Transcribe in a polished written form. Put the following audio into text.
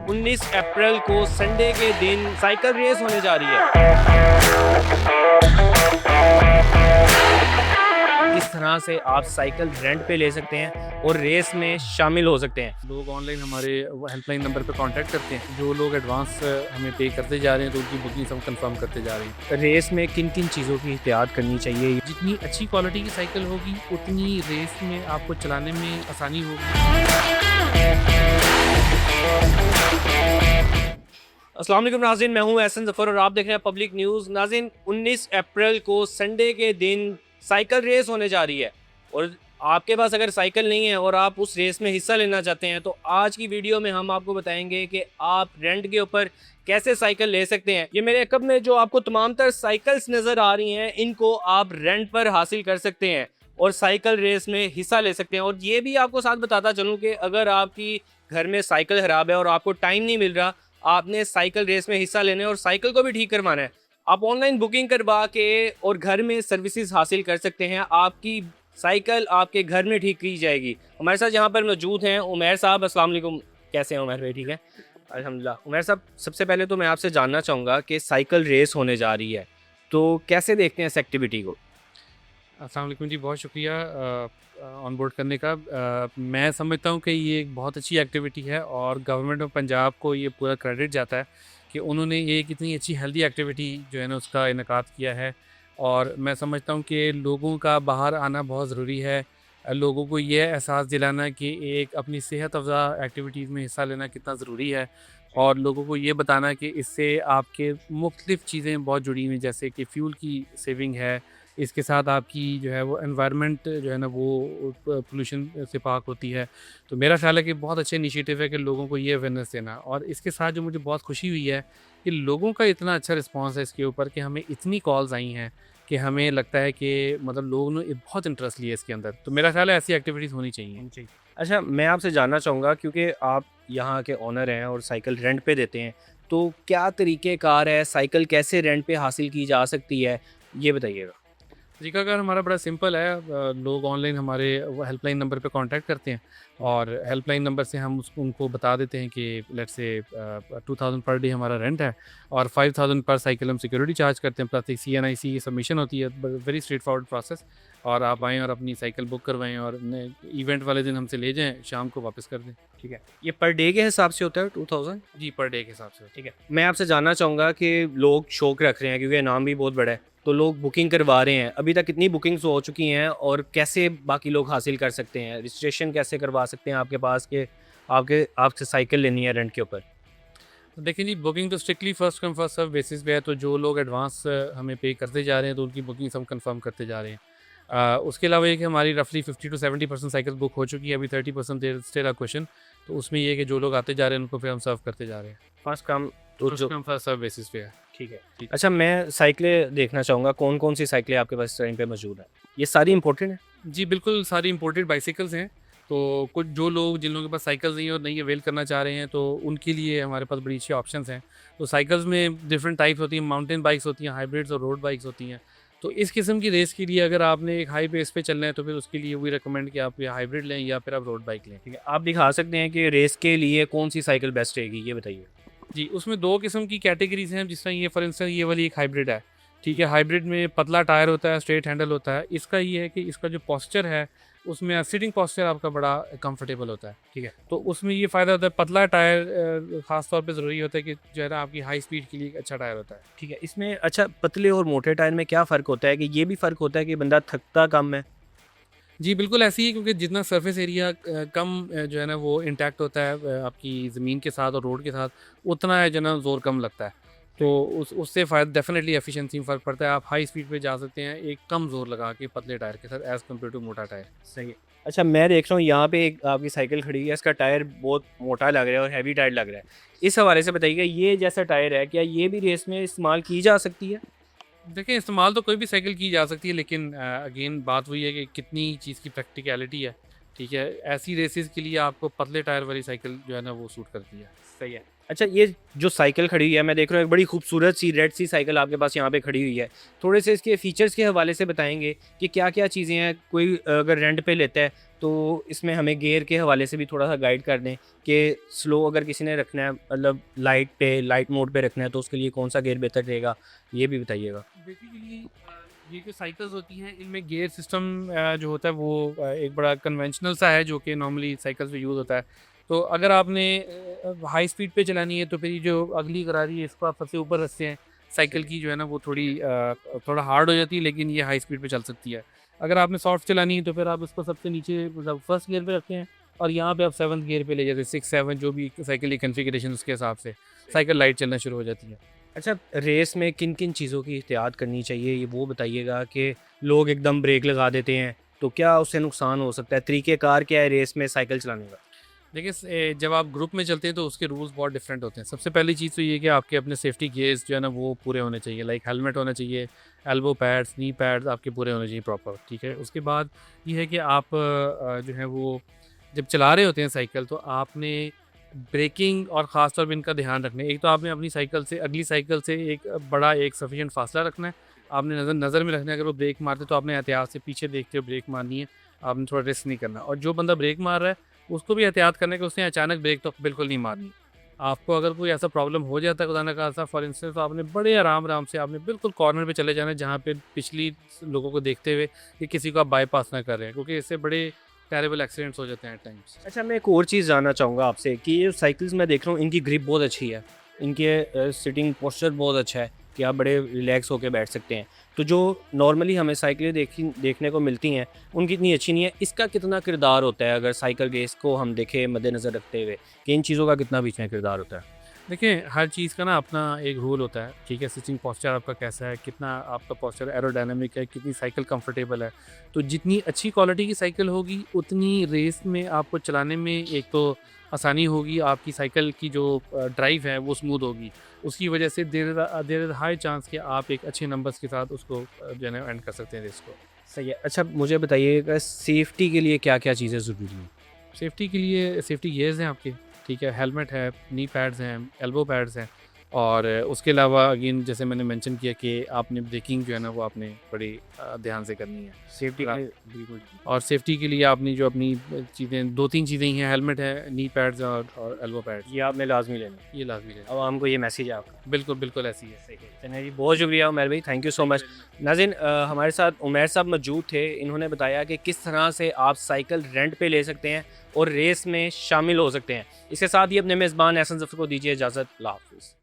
19 अप्रैल को संडे के दिन साइकिल रेस होने जा रही है। इस तरह से आप साइकिल रेंट पे ले सकते हैं और रेस में शामिल हो सकते हैं। लोग ऑनलाइन हमारे हेल्पलाइन नंबर पे कांटेक्ट करते हैं। जो लोग एडवांस हमें पे करते जा रहे हैं तो उनकी बुकिंग हम कंफर्म करते जा रहे हैं। रेस में किन किन चीज़ों की एहतियात करनी चाहिए? जितनी अच्छी क्वालिटी की साइकिल होगी उतनी रेस में आपको चलाने में आसानी होगी। अस्सलाम वालेकुम नाज़रीन, मैं हूं एहसन ज़फ़र और आप देख रहे हैं पब्लिक न्यूज़। नाज़रीन, 19 अप्रैल को संडे के दिन साइकिल रेस होने जा रही है और आपके पास अगर साइकिल नहीं है और आप उस रेस में हिस्सा लेना चाहते हैं तो आज की वीडियो में हम आपको बताएंगे कि आप रेंट के ऊपर कैसे साइकिल ले सकते हैं। ये मेरे अकब में जो आपको तमाम तर साइकिल्स नज़र आ रही हैं, इनको आप रेंट पर हासिल कर सकते हैं और साइकिल रेस में हिस्सा ले सकते हैं। और ये भी आपको साथ बताता चलूँ कि अगर आपकी घर में साइकिल ख़राब है और आपको टाइम नहीं मिल रहा, आपने साइकिल रेस में हिस्सा लेने और साइकिल को भी ठीक करवाना है, आप ऑनलाइन बुकिंग करवा के और घर में सर्विसेज हासिल कर सकते हैं। आपकी साइकिल आपके घर में ठीक की जाएगी। हमारे साथ यहाँ पर मौजूद हैं उमैर साहब। अस्सलाम वालेकुम, कैसे हैं उमैर भाई? ठीक है, अल्हम्दुलिल्लाह। उमैर साहब, सबसे पहले तो मैं आपसे जानना चाहूँगा कि साइकिल रेस होने जा रही है तो कैसे देखते हैं इस एक्टिविटी को? अस्सलाम वालेकुम जी, बहुत शुक्रिया ऑन बोर्ड करने का। मैं समझता हूँ कि ये एक बहुत अच्छी एक्टिविटी है और गवर्नमेंट ऑफ पंजाब को ये पूरा क्रेडिट जाता है कि उन्होंने ये कितनी अच्छी हेल्दी एक्टिविटी जो है ना उसका इनकाद किया है। और मैं समझता हूँ कि लोगों का बाहर आना बहुत ज़रूरी है। लोगों को ये एहसास दिलाना कि एक अपनी सेहत अफ़ज़ा एक्टिविटीज़ में हिस्सा लेना कितना ज़रूरी है और लोगों को ये बताना कि इससे आपके मुख्तलिफ़ चीज़ें बहुत जुड़ी हुई हैं, जैसे कि फ्यूल की सेविंग है, इसके साथ आपकी जो है वो एनवायरनमेंट जो है ना वो पोल्यूशन से पाक होती है। तो मेरा ख़्याल है कि बहुत अच्छा इनिशिएटिव है कि लोगों को ये अवेयरनेस देना। और इसके साथ जो मुझे बहुत खुशी हुई है कि लोगों का इतना अच्छा रिस्पॉन्स है इसके ऊपर कि हमें इतनी कॉल्स आई हैं कि हमें लगता है कि मतलब लोगों ने बहुत इंटरेस्ट लिया इसके अंदर। तो मेरा ख़्याल है ऐसी एक्टिविटीज़ होनी चाहिए। जी। अच्छा, मैं आपसे जानना चाहूँगा, क्योंकि आप यहाँ के ओनर हैं और साइकिल रेंट पे देते हैं, तो क्या तरीक़ेकार है, साइकिल कैसे रेंट पे हासिल की जा सकती है, ये बताइएगा? तरीकाकार हमारा बड़ा सिंपल है। लोग ऑनलाइन हमारे हेल्पलाइन नंबर पे कांटेक्ट करते हैं और हेल्पलाइन नंबर से हम उनको बता देते हैं कि लेट्स से 2000 पर डे हमारा रेंट है और 5000 पर साइकिल हम सिक्योरिटी चार्ज करते हैं, प्लस एक CNIC सबमिशन होती है। Very straight forward process. और आप आएँ और अपनी साइकिल बुक करवाएँ और इवेंट वाले दिन हमसे ले जाएँ, शाम को वापस कर दें। ठीक है। ये पर डे के हिसाब से होता है 2000? जी, पर डे के हिसाब से। ठीक है। मैं आपसे जानना चाहूँगा कि लोग शौक रख रहे हैं क्योंकि इनाम भी बहुत बड़ा है, तो लोग बुकिंग करवा रहे हैं। अभी तक कितनी बुकिंग्स हो चुकी हैं और कैसे बाकी लोग हासिल कर सकते हैं? रजिस्ट्रेशन कैसे करवा सकते हैं आपके पास कि आपसे साइकिल लेनी है रेंट के ऊपर? तो देखिए जी, बुकिंग तो strictly first come first serve basis पे है। तो जो लोग एडवांस हमें पे करते जा रहे हैं तो उनकी बुकिंग हम कंफर्म करते जा रहे हैं। उसके अलावा ये कि हमारी रफली 50 to 70% साइकिल बुक हो चुकी है। अभी 30% देर स्टिल अ क्वेश्चन। तो उसमें ये है कि जो लोग आते जा रहे हैं उनको फिर हम सर्व करते जा रहे हैं। फर्स्ट कम तो फर्स्ट जो कम फर्स्ट सर्व बेसिस पे है। ठीक है। ठीक। अच्छा, मैं साइकिलें देखना चाहूँगा, कौन-कौन सी साइकिलें आपके पास इस टाइम पे मौजूद हैं? ये सारी इम्पोर्टेड हैं? जी, बिल्कुल सारी इंपोर्टेड बाइसिकल्स हैं। तो कुछ जो लोग जिन लोगों के पास साइकिल्स नहीं है और नहीं अवेल करना चाह रहे हैं तो उनके लिए हमारे पास बड़ी अच्छी ऑप्शंस हैं। तो साइकिल्स में डिफरेंट टाइप्स होती हैं, माउंटेन बाइक्स होती हैं, हाइब्रिड्स और रोड बाइक्स होती हैं। तो इस किस्म की रेस के लिए अगर आपने एक हाई पेस पे चलना है तो फिर उसके लिए वी रिकमेंड कि आप या हाइब्रिड लें या फिर आप रोड बाइक लें। ठीक है। आप दिखा सकते हैं कि रेस के लिए कौन-सी साइकिल बेस्ट रहेगी, ये बताइए? जी, उसमें 2 किस्म की कैटेगरीज़ हैं। जिस तरह ये फॉर इंस्टेंस ये वाली एक हाइब्रिड है, ठीक है? हाइब्रिड में पतला टायर होता है, स्ट्रेट हैंडल होता है। इसका ये है कि इसका जो पोस्चर है, उसमें सिटिंग पोस्चर आपका बड़ा कंफर्टेबल होता है, ठीक है? तो उसमें ये फ़ायदा होता है, पतला टायर ख़ास तौर पे ज़रूरी होता है कि जो है ना आपकी हाई स्पीड के लिए एक अच्छा टायर होता है। ठीक है। इसमें अच्छा, पतले और मोटे टायर में क्या फ़र्क होता है? कि ये भी फ़र्क होता है कि बंदा थकता कम है? जी, बिल्कुल ऐसे ही है क्योंकि जितना सरफेस एरिया कम जो है ना वो इंटैक्ट होता है आपकी ज़मीन के साथ और रोड के साथ, उतना है जो ना ज़ोर कम लगता है। तो उससे फ़ायदा डेफ़िनेटली एफिशिएंसी में फ़र्क पड़ता है। आप हाई स्पीड पे जा सकते हैं एक कम ज़ोर लगा के पतले टायर के साथ एज़ कम्पेयर टू मोटा टायर। सही है। अच्छा, मैं देख रहा हूँ यहाँ पे एक आपकी साइकिल खड़ी है, इसका टायर बहुत मोटा लग रहा है और हैवी टायर लग रहा है। इस हवाले से बताइए, ये जैसा टायर है, क्या ये भी रेस में इस्तेमाल की जा सकती है? देखिए, इस्तेमाल तो कोई भी साइकिल की जा सकती है लेकिन अगेन बात वही है कि कितनी चीज़ की प्रैक्टिकलिटी है। ठीक है, ऐसी रेसेस के लिए आपको पतले टायर वाली साइकिल जो है ना वो सूट करती है। सही है। अच्छा, ये जो साइकिल खड़ी हुई है, मैं देख रहा हूँ एक बड़ी खूबसूरत सी रेड सी साइकिल आपके पास यहाँ पे खड़ी हुई है। थोड़े से इसके फीचर्स के हवाले से बताएँगे कि क्या-क्या चीज़ें हैं? कोई अगर रेंट पे लेता है तो इसमें हमें गियर के हवाले से भी थोड़ा-सा गाइड कर दें कि स्लो अगर किसी ने रखना है, मतलब लाइट मोड पे रखना है, तो उसके लिए कौन-सा गियर बेहतर रहेगा? ये भी बताइएगा। बेसिकली ये जो साइकिल्स होती हैं इनमें गियर सिस्टम जो होता है वो एक बड़ा कन्वेंशनल सा है जो कि नॉर्मली साइकिल्स में यूज़ होता है। तो अगर आपने हाई स्पीड पे चलानी है तो फिर ये जो अगली करारी है इसको आप सबसे ऊपर रखते हैं। साइकिल की जो है ना वो थोड़ा हार्ड हो जाती है लेकिन ये हाई स्पीड पे चल सकती है। अगर आपने सॉफ्ट चलानी है तो फिर आप इसको सबसे नीचे मतलब फर्स्ट गियर पे रखते हैं और यहाँ पे आप 7th गियर पे ले जाते हैं, 6-7 जो भी साइकिल की कॉन्फ़िगरेशन उसके हिसाब से साइकिल लाइट चलना शुरू हो जाती है। अच्छा, रेस में किन-किन चीज़ों की एहतियात करनी चाहिए, ये वो बताइएगा कि लोग एकदम ब्रेक लगा देते हैं, तो क्या उससे नुकसान हो सकता है? तरीक़ेकार क्या है रेस में साइकिल चलाने का? देखिए जब आप ग्रुप में चलते हैं तो उसके रूल्स बहुत डिफरेंट होते हैं। सबसे पहली चीज़ तो ये है कि आपके अपने सेफ्टी गियर्स जो है ना वो पूरे होने चाहिए, लाइक हेलमेट होना चाहिए, एल्बो पैड्स, नी पैड्स आपके पूरे होने चाहिए प्रॉपर, ठीक है। उसके बाद ये है कि आप जो है वो जब चला रहे होते हैं साइकिल तो आपने ब्रेकिंग और ख़ास तौर पे इनका ध्यान रखना है। एक तो आपने अपनी साइकिल से अगली साइकिल से एक सफिशिएंट फासला रखना है। आपने नज़र में रखना है, अगर वो ब्रेक मारते तो आपने एहतियात से पीछे देखते हुए ब्रेक मारनी है। आपने थोड़ा रिस्क नहीं करना और जो बंदा ब्रेक मार रहा है उसको भी एहतियात करना है कि उसने अचानक ब्रेक तो बिल्कुल नहीं मारनी। आपको अगर कोई ऐसा प्रॉब्लम हो जाता है खुदा ना खास्ता फॉर इंस्टेंस, तो आपने बड़े आराम-आराम से आपने बिल्कुल कॉर्नर पे चले जाना है जहाँ पे पिछली लोगों को देखते हुए कि किसी को आप बाईपास ना कर रहे हैं, क्योंकि इससे बड़े टेरेबल एक्सीडेंट्स हो जाते हैं एट टाइम्स। अच्छा, मैं एक और चीज़ जानना चाहूँगा आपसे कि ये साइकिल्स मैं देख रहा हूँ इनकी ग्रिप बहुत अच्छी है, इनके सिटिंग पोस्चर बहुत अच्छा है कि आप बड़े रिलैक्स होके बैठ सकते हैं। तो जो नॉर्मली हमें साइकिलें देखने को मिलती हैं, उनकी इतनी अच्छी नहीं है। इसका कितना किरदार होता है अगर साइकिल रेस को हम देखें मद्देनज़र रखते हुए, कि इन चीज़ों का कितना बीच में किरदार होता है? देखिए, हर चीज़ का ना अपना एक रूल होता है, ठीक है? सिटिंग पोस्चर आपका कैसा है, कितना आपका पोस्चर एरोडायनामिक है, कितनी साइकिल कंफर्टेबल है। तो जितनी अच्छी क्वालिटी की साइकिल होगी, उतनी रेस में आपको चलाने में एक तो आसानी होगी, आपकी साइकिल की जो ड्राइव है वो स्मूथ होगी। उसकी वजह से देयर इज़ हाई चांस कि आप एक अच्छे नंबर्स के साथ उसको जो है ना एंड कर सकते हैं रेस को। सही है। अच्छा, मुझे बताइएगा सेफ्टी के लिए क्या-क्या चीज़ें ज़रूरी हैं? सेफ्टी के लिए सेफ्टी गियर्स हैं आपके, ठीक है, हेलमेट है, नी पैड्स हैं, एल्बो पैड्स हैं और उसके अलावा अगेन जैसे मैंने मेंशन किया कि आपने ब्रेकिंग जो है ना वो आपने बड़ी ध्यान से करनी है। सेफ्टी के रा लिए बिल्कुल। और सेफ्टी के लिए आपने जो अपनी चीज़ें 2-3 चीज़ें ही हैं, हेलमेट है, नी पैड्स और एल्बो पैड्स, ये आपने लाज़मी लेना है। ये लाज़मी है। अब हमको ये मैसेज है आपका। बिल्कुल, बिल्कुल ऐसी है। सही है। चलिए जी, बहुत शुक्रिया उमर भाई, थैंक यू सो मच। नाज़रीन, हमारे साथ उमर साहब मौजूद थे। इन्होंने बताया कि किस तरह से आप साइकिल रेंट पे ले सकते हैं और रेस में शामिल हो सकते हैं। इसके साथ ही अपने मेज़बान एहसन ज़फ़र को दीजिए इजाज़त। अल्लाह हाफ़िज़।